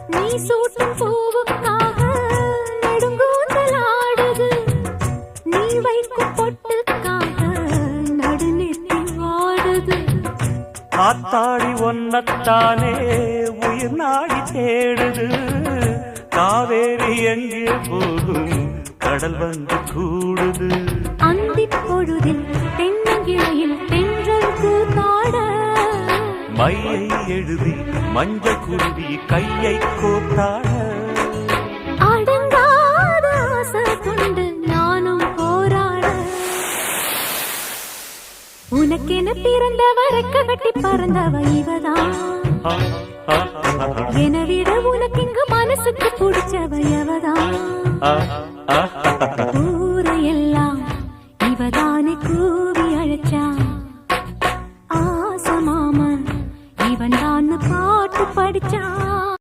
நீ சூட்டும் பூவுக்காக நெடுங்கூந்தல் ஆடுது. நீ வைக்கும் பொட்டுக்காக நடுநெத்தி வாடுது. காத்தாடி ஒன்னத்தானே உயிர் நாடி தேடுது. காவேரி எங்கே போகும் கடல் வந்து கூடுது. அந்திப் பொழுதில் தென்னங்கிளையில் தென்றல் கூத்தாட மையை எழுதி மஞ்சள் குருவி கையை கோத்தாட அடங்காத ஆசை கொண்டு நானும் போராட. உனக்கென பிறந்தவ ரெக்க கட்டி பறந்தவ இவதான். என விட உனக்கு இங்கு மனசுக்கு பிடிச்சவ எவதான்.